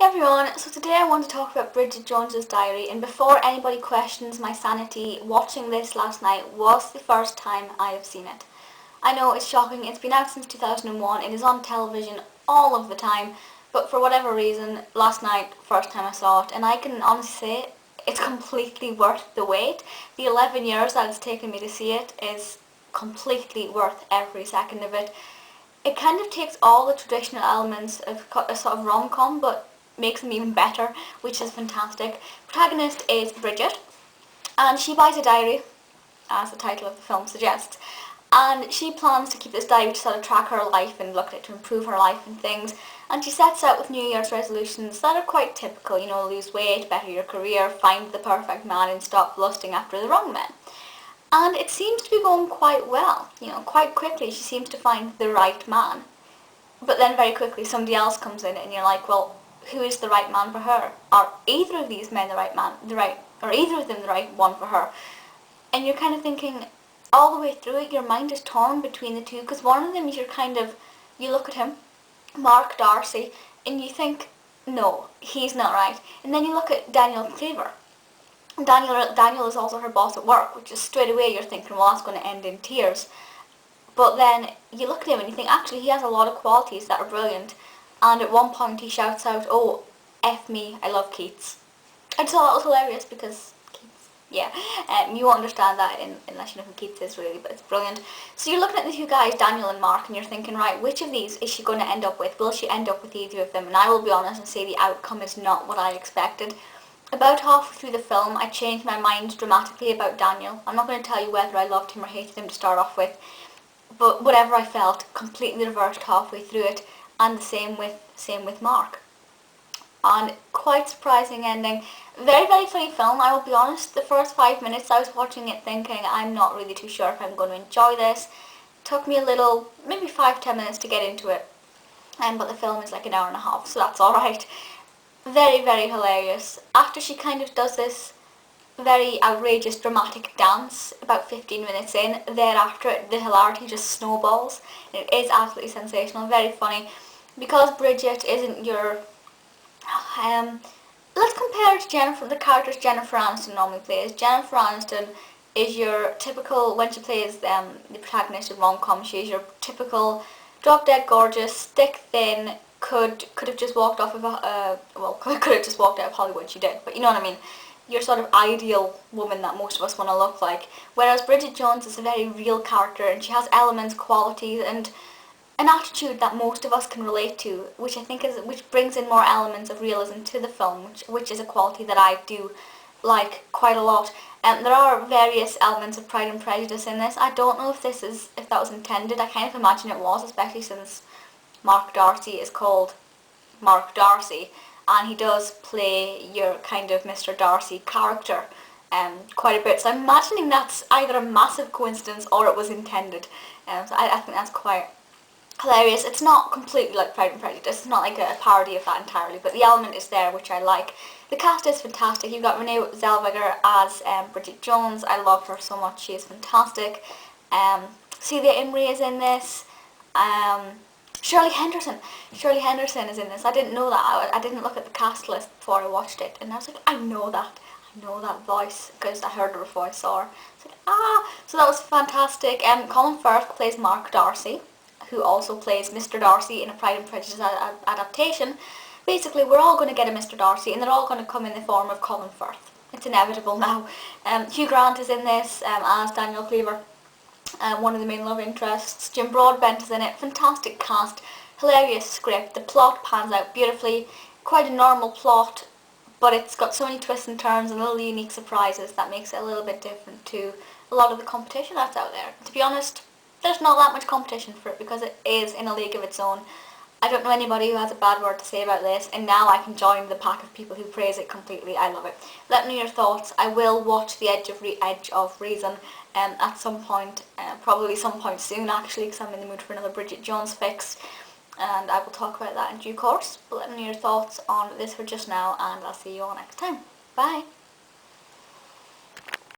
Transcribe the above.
Hey everyone, so today I want to talk about Bridget Jones's Diary, and before anybody questions my sanity, watching this last night was the first time I have seen it. I know it's shocking, it's been out since 2001, it is on television all of the time, but for whatever reason, last night, first time I saw it, and I can honestly say it's completely worth the wait. The 11 years that it's taken me to see it is completely worth every second of it. It kind of takes all the traditional elements of a sort of rom-com, but makes them even better, which is fantastic. Protagonist is Bridget, and she buys a diary, as the title of the film suggests, and she plans to keep this diary to sort of track her life and look at it to improve her life and things, and she sets out with New Year's resolutions that are quite typical, you know, lose weight, better your career, find the perfect man and stop lusting after the wrong men. And it seems to be going quite well, you know, quite quickly she seems to find the right man. But then very quickly somebody else comes in and you're like, well, who is the right man for her? Are either of these men the right man, or either of them the right one for her? And you're kind of thinking, all the way through it, your mind is torn between the two, because one of them is you look at him, Mark Darcy, and you think, no, he's not right. And then you look at Daniel Cleaver. Daniel is also her boss at work, which is straight away you're thinking, well, that's going to end in tears. But then you look at him and you think, actually, he has a lot of qualities that are brilliant. And at one point he shouts out, oh, F me, I love Keats. I just thought that was hilarious because Keats, yeah. You won't understand that unless you know who Keats is really, but it's brilliant. So you're looking at the two guys, Daniel and Mark, and you're thinking, right, which of these is she going to end up with? Will she end up with either of them? And I will be honest and say the outcome is not what I expected. About halfway through the film, I changed my mind dramatically about Daniel. I'm not going to tell you whether I loved him or hated him to start off with, but whatever I felt completely reversed halfway through it, and the same with Mark. And quite surprising ending. Very, very funny film, I will be honest. The first 5 minutes I was watching it thinking, I'm not really too sure if I'm going to enjoy this. It took me a little, maybe 5-10 minutes to get into it, but the film is like an hour and a half, so that's alright. Very, very hilarious. After she kind of does this very outrageous dramatic dance about 15 minutes in, thereafter the hilarity just snowballs. It is absolutely sensational, very funny. Because Bridget isn't your let's compare it to Jennifer, the characters Jennifer Aniston normally plays. Jennifer Aniston is your typical, when she plays the protagonist of rom-com, she is your typical drop dead gorgeous, stick thin, could have just walked off of could have just walked out of Hollywood, she did, but you know what I mean. Your sort of ideal woman that most of us want to look like. Whereas Bridget Jones is a very real character, and she has elements, qualities, and an attitude that most of us can relate to, which I think which brings in more elements of realism to the film, which is a quality that I do like quite a lot. There are various elements of Pride and Prejudice in this. I don't know if that was intended. I kind of imagine it was, especially since Mark Darcy is called Mark Darcy, and he does play your kind of Mr. Darcy character quite a bit. So I'm imagining that's either a massive coincidence or it was intended. So I think that's quite hilarious. It's not completely like Pride and Prejudice. It's not like a parody of that entirely, but the element is there, which I like. The cast is fantastic. You've got Renée Zellweger as Bridget Jones. I love her so much. She is fantastic. Sylvia Emery is in this. Shirley Henderson is in this. I didn't know that. I didn't look at the cast list before I watched it, and I was like, I know that voice because I heard her before I saw her. So that was fantastic. Colin Firth plays Mark Darcy, who also plays Mr. Darcy in a Pride and Prejudice adaptation. Basically, we're all going to get a Mr. Darcy, and they're all going to come in the form of Colin Firth. It's inevitable now. Hugh Grant is in this as Daniel Cleaver, one of the main love interests. Jim Broadbent is in it. Fantastic cast, hilarious script. The plot pans out beautifully. Quite a normal plot, but it's got so many twists and turns and little unique surprises that makes it a little bit different to a lot of the competition that's out there. To be honest, there's not that much competition for it because it is in a league of its own. I don't know anybody who has a bad word to say about this, and now I can join the pack of people who praise it completely. I love it. Let me know your thoughts. I will watch The Edge of Reason at some point, probably some point soon actually, because I'm in the mood for another Bridget Jones fix, and I will talk about that in due course. But let me know your thoughts on this for just now, and I'll see you all next time. Bye!